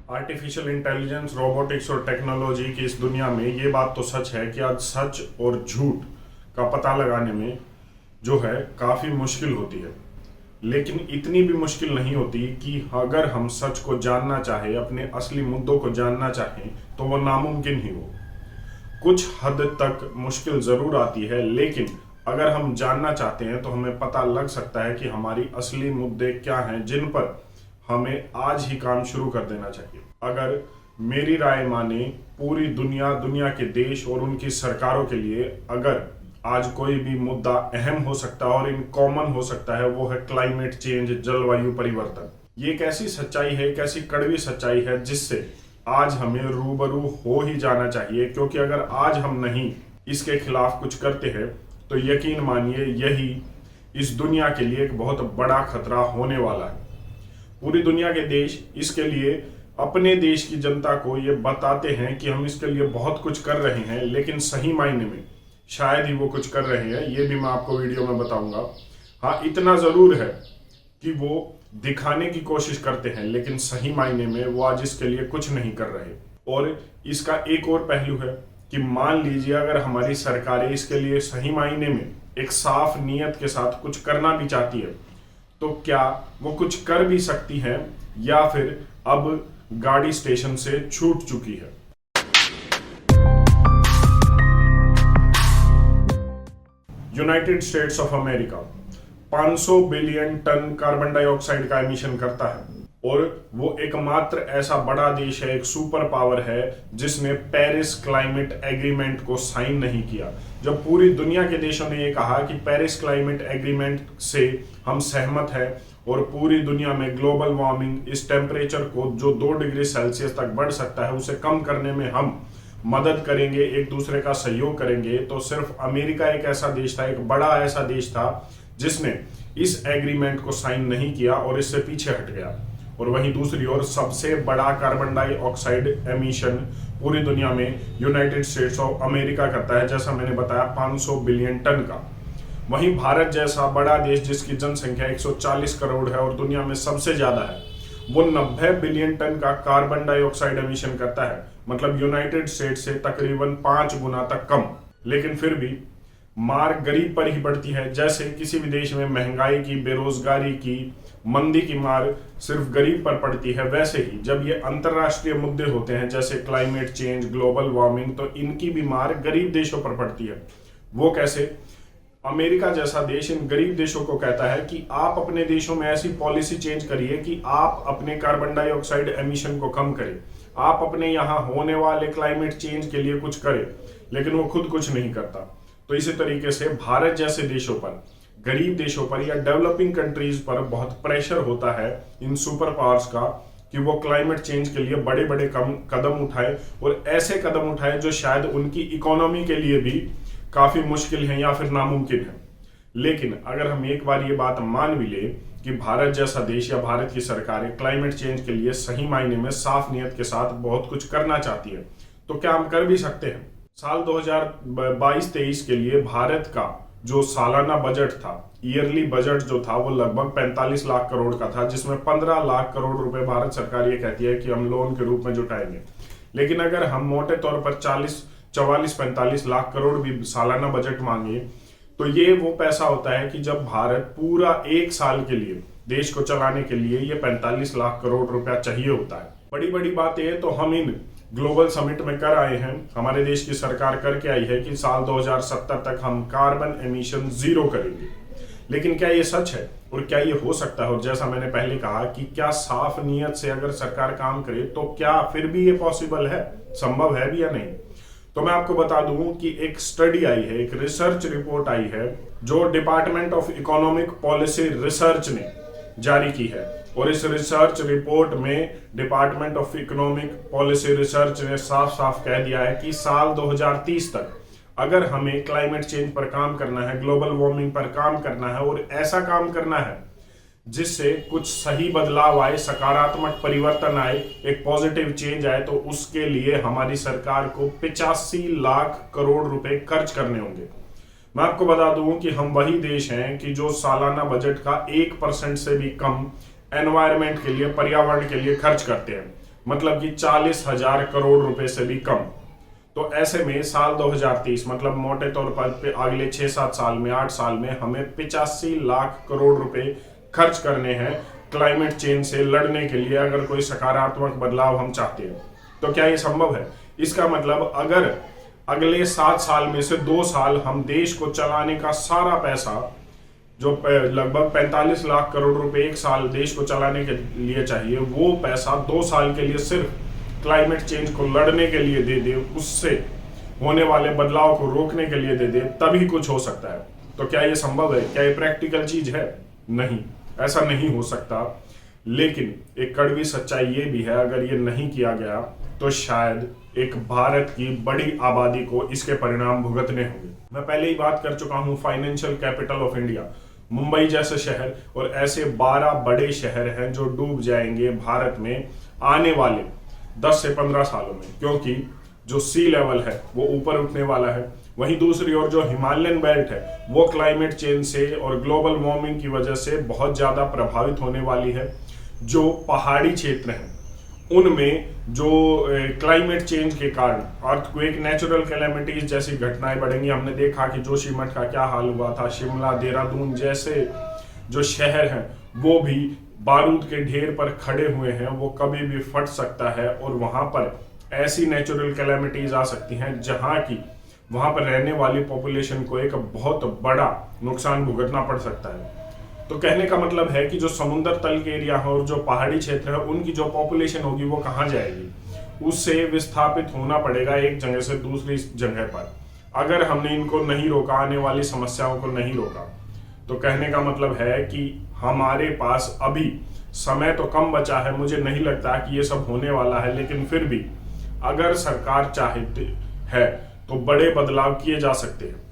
Artificial intelligence, robotics और technology की इस दुनिया में ये बात तो सच है कि आज सच और झूठ का पता लगाने में जो है काफ़ी मुश्किल होती है। लेकिन इतनी भी मुश्किल नहीं होती कि अगर हम सच को जानना चाहें, अपने असली मुद्दों को जानना चाहें, तो वो नामुमकिन ही हो। कुछ हद तक मुश्किल ज़रूर आती है, लेकिन अगर हम जानना चाहते हैं तो हमें पता लग सकता है कि हमारी असली मुद्दे क्या हैं, जिन पर हमें आज ही काम शुरू कर देना चाहिए। अगर मेरी राय माने, पूरी दुनिया के देश और उनकी सरकारों के लिए अगर आज कोई भी मुद्दा अहम हो सकता है और इन कॉमन हो सकता है, वो है क्लाइमेट चेंज, जलवायु परिवर्तन। ये कैसी सच्चाई है, कैसी कड़वी सच्चाई है, जिससे आज हमें रूबरू हो ही जाना चाहिए। क्योंकि अगर आज हम नहीं इसके खिलाफ कुछ करते हैं तो यकीन मानिए यही इस दुनिया के लिए एक बहुत बड़ा खतरा होने वाला है। पूरी दुनिया के देश इसके लिए अपने देश की जनता को ये बताते हैं कि हम इसके लिए बहुत कुछ कर रहे हैं, लेकिन सही मायने में शायद ही वो कुछ कर रहे हैं। ये भी मैं आपको वीडियो में बताऊंगा। हाँ, इतना ज़रूर है कि वो दिखाने की कोशिश करते हैं, लेकिन सही मायने में वो आज इसके लिए कुछ नहीं कर रहे। और इसका एक और पहलू है कि मान लीजिए अगर हमारी सरकारें इसके लिए सही मायने में एक साफ नीयत के साथ कुछ करना भी चाहती है, तो क्या वो कुछ कर भी सकती हैं या फिर अब गाड़ी स्टेशन से छूट चुकी है। United States of America 500 billion tonne carbon dioxide का एमिशन करता है और वो एकमात्र ऐसा बड़ा देश है, एक सुपर पावर है, जिसने पेरिस क्लाइमेट एग्रीमेंट को साइन नहीं किया। जब पूरी दुनिया के देशों ने ये कहा कि पेरिस क्लाइमेट एग्रीमेंट से हम सहमत हैं और पूरी दुनिया में ग्लोबल वार्मिंग, इस टेम्परेचर को जो 2 डिग्री सेल्सियस तक बढ़ सकता है, उसे कम करने में हम मदद करेंगे, एक दूसरे का सहयोग करेंगे, तो सिर्फ अमेरिका एक ऐसा देश था, एक बड़ा ऐसा देश था जिसने इस एग्रीमेंट को साइन नहीं किया और इससे पीछे हट गया। और वहीं दूसरी ओर सबसे बड़ा कार्बन डाइऑक्साइड एमिशन पूरी दुनिया में यूनाइटेड स्टेट्स ऑफ अमेरिका करता है, जैसा मैंने बताया 500 बिलियन टन का। वहीं भारत जैसा बड़ा देश जिसकी जनसंख्या 140 करोड़ है और दुनिया में सबसे ज्यादा है, वो 90 बिलियन टन का कार्बन डाइऑक्साइड एमिशन करता है, मतलब यूनाइटेड स्टेट्स से तकरीबन 5 गुना तक कम। लेकिन फिर भी मार गरीब पर ही पड़ती है। जैसे किसी भी देश में महंगाई की, बेरोजगारी की, मंदी की मार सिर्फ गरीब पर पड़ती है, वैसे ही जब ये अंतरराष्ट्रीय मुद्दे होते हैं जैसे क्लाइमेट चेंज, ग्लोबल वार्मिंग, तो इनकी भी मार गरीब देशों पर पड़ती है। वो कैसे? अमेरिका जैसा देश इन गरीब देशों को कहता है कि आप अपने देशों में ऐसी पॉलिसी चेंज करिए कि आप अपने कार्बन डाइऑक्साइड एमिशन को कम करें, आप अपने यहाँ होने वाले क्लाइमेट चेंज के लिए कुछ करें, लेकिन वो खुद कुछ नहीं करता। तो इसी तरीके से भारत जैसे देशों पर, गरीब देशों पर या डेवलपिंग कंट्रीज पर बहुत प्रेशर होता है इन सुपर पावर्स का कि वो क्लाइमेट चेंज के लिए बड़े बड़े कदम उठाए और ऐसे कदम उठाए जो शायद उनकी इकोनॉमी के लिए भी काफी मुश्किल है या फिर नामुमकिन है। लेकिन अगर हम एक बार ये बात मान भी ले कि भारत जैसा देश या भारत की सरकारें क्लाइमेट चेंज के लिए सही मायने में साफ नियत के साथ बहुत कुछ करना चाहती है, तो क्या हम कर भी सकते हैं? साल 2022-23 के लिए भारत का जो सालाना बजट था, ईयरली बजट जो था, वो लगभग 45 लाख करोड़ का था, जिसमें 15 लाख करोड़ रुपए भारत सरकार ये कहती है कि हम लोन के रूप में जुटाएंगे। लेकिन अगर हम मोटे तौर पर 44-45 लाख करोड़ भी सालाना बजट मांगे, तो ये वो पैसा होता है कि जब भारत पूरा 1 साल के लिए देश को चलाने के लिए ये 45 लाख करोड़ रुपया चाहिए होता है। बड़ी बड़ी बातें तो हम इन ग्लोबल समिट में कर आए हैं, हमारे देश की सरकार करके आई है कि साल 2070 तक हम कार्बन एमिशन 0 करेंगे। लेकिन क्या ये सच है और क्या ये हो सकता है? और जैसा मैंने पहले कहा कि क्या साफ नियत से अगर सरकार काम करे तो क्या फिर भी ये पॉसिबल है, संभव है भी या नहीं? तो मैं आपको बता दूं कि एक स्टडी आई है, एक रिसर्च रिपोर्ट आई है जो department of economic policy research ने जारी की है। और इस रिसर्च रिपोर्ट में department of economic policy research ने साफ साफ कह दिया है कि साल 2030 तक अगर हमें क्लाइमेट चेंज पर काम करना है, ग्लोबल वार्मिंग पर काम करना है और ऐसा काम करना है जिससे कुछ सही बदलाव आए, सकारात्मक परिवर्तन आए, एक पॉजिटिव चेंज आए, तो उसके लिए हमारी सरकार को 85 लाख करोड़ रुपए खर्च करने होंगे। मैं आपको बता दूं कि हम वही देश हैं कि जो सालाना बजट का 1% से भी कम एनवायरमेंट के लिए, पर्यावरण के लिए खर्च करते हैं। मतलब कि 40,000 करोड़ रुपए से भी कम। तो ऐसे में साल 2030 मतलब मोटे तौर पर अगले 6-7 साल में 8 साल में हमें 85 लाख करोड़ रुपए खर्च करने हैं क्लाइमेट चेंज से लड़ने के लिए, अगर कोई सकारात्मक बदलाव हम चाहते हैं। तो क्या ये संभव है? इसका मतलब अगर अगले 7 साल में से 2 साल हम देश को चलाने का सारा पैसा, जो लगभग 45 लाख करोड़ रुपए एक साल देश को चलाने के लिए चाहिए, वो पैसा 2 साल के लिए सिर्फ क्लाइमेट चेंज को लड़ने के लिए दे दे, उससे होने वाले बदलाव को रोकने के लिए दे दे, तभी कुछ हो सकता है। तो क्या ये संभव है? क्या ये प्रैक्टिकल चीज है? नहीं, ऐसा नहीं हो सकता। लेकिन एक कड़वी सच्चाई ये भी है, अगर ये नहीं किया गया तो शायद एक भारत की बड़ी आबादी को इसके परिणाम भुगतने होंगे। मैं पहले ही बात कर चुका हूं financial capital of India, Mumbai जैसे शहर और ऐसे 12 बड़े शहर हैं जो डूब जाएंगे भारत में आने वाले 10 से 15 सालों में, क्योंकि जो सी लेवल है वो ऊपर उठने वाला है। वहीं दूसरी ओर जो हिमालयन बेल्ट है वो क्लाइमेट चेंज से और ग्लोबल वार्मिंग की वजह से बहुत ज्यादा प्रभावित होने वाली है। जो पहाड़ी क्षेत्र हैं उनमें जो क्लाइमेट चेंज के कारण अर्थक्वेक, नेचुरल कैलेमिटीज जैसी घटनाएं बढ़ेंगी। हमने देखा कि जोशीमठ का क्या हाल हुआ था, शिमला, देहरादून जैसे जो शहर हैं वो भी बारूद के ढेर पर खड़े हुए हैं, वो कभी भी फट सकता है और वहां पर ऐसी नेचुरल कैलेमिटीज आ सकती हैं जहां की वहां पर रहने वाली पॉपुलेशन को एक बहुत बड़ा नुकसान भुगतना पड़ सकता है। तो कहने का मतलब है कि जो समुद्र तल के एरिया है और जो पहाड़ी क्षेत्र है उनकी जो पॉपुलेशन होगी वो कहाँ जाएगी? उससे विस्थापित होना पड़ेगा एक जगह से दूसरी जगह पर। अगर हमने इनको नहीं रोका, आने वाली समस्याओं को नहीं रोका, तो कहने का मतलब है कि हमारे पास अभी समय तो कम बचा है। मुझे नहीं लगता कि ये सब होने वाला है, लेकिन फिर भी अगर सरकार चाहती है तो बड़े बदलाव किए जा सकते हैं।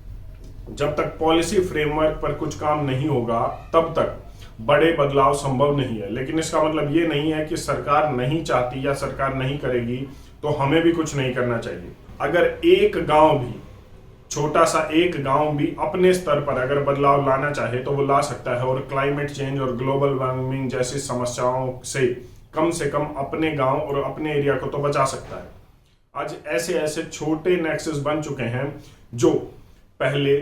जब तक पॉलिसी फ्रेमवर्क पर कुछ काम नहीं होगा तब तक बड़े बदलाव संभव नहीं है। लेकिन इसका मतलब ये नहीं है कि सरकार नहीं चाहती या सरकार नहीं करेगी तो हमें भी कुछ नहीं करना चाहिए। अगर एक गांव भी, छोटा सा एक गांव भी अपने स्तर पर अगर बदलाव लाना चाहे तो वो ला सकता है और क्लाइमेट चेंज और ग्लोबल वार्मिंग जैसी समस्याओं से कम अपने गांव और अपने एरिया को तो बचा सकता है। आज ऐसे ऐसे छोटे नेक्सस बन चुके हैं जो पहले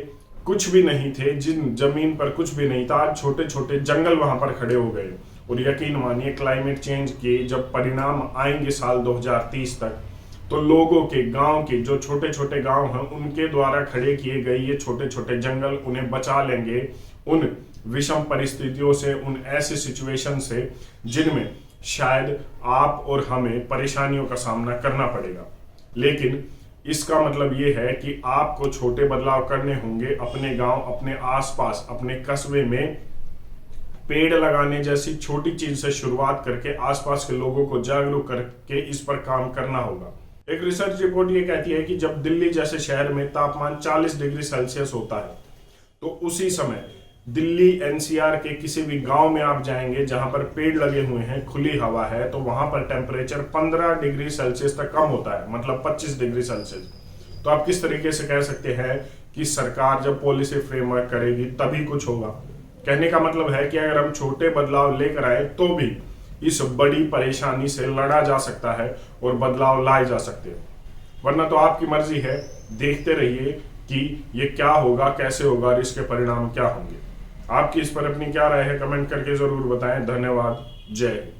कुछ भी नहीं थे, जिन जमीन पर कुछ भी नहीं था, आज छोटे छोटे जंगल वहां पर खड़े हो गए। और यकीन मानिए क्लाइमेट चेंज के जब परिणाम आएंगे साल 2030 तक, तो लोगों के गांव के जो छोटे छोटे गांव हैं उनके द्वारा खड़े किए गए ये छोटे छोटे जंगल उन्हें बचा लेंगे उन विषम परिस्थितियों से, उन ऐसे सिचुएशन से जिनमें शायद आप और हमें परेशानियों का सामना करना पड़ेगा। लेकिन इसका मतलब ये है कि आपको छोटे बदलाव करने होंगे अपने गांव, अपने आसपास, अपने कस्बे में पेड़ लगाने जैसी छोटी चीज से शुरुआत करके आसपास के लोगों को जागरूक करके इस पर काम करना होगा। एक रिसर्च रिपोर्ट ये कहती है कि जब दिल्ली जैसे शहर में तापमान 40 डिग्री सेल्सियस होता है तो उसी समय दिल्ली एनसीआर के किसी भी गांव में आप जाएंगे जहां पर पेड़ लगे हुए हैं, खुली हवा है, तो वहां पर टेम्परेचर 15 डिग्री सेल्सियस तक कम होता है, मतलब 25 डिग्री सेल्सियस। तो आप किस तरीके से कह सकते हैं कि सरकार जब पॉलिसी फ्रेमवर्क करेगी तभी कुछ होगा? कहने का मतलब है कि अगर हम छोटे बदलाव लेकर आए तो भी इस बड़ी परेशानी से लड़ा जा सकता है और बदलाव लाए जा सकते हैं। वरना तो आपकी मर्जी है, देखते रहिए कि ये क्या होगा, कैसे होगा और इसके परिणाम क्या होंगे। आपकी इस पर अपनी क्या राय है कमेंट करके जरूर बताएं। धन्यवाद। जय हिंद।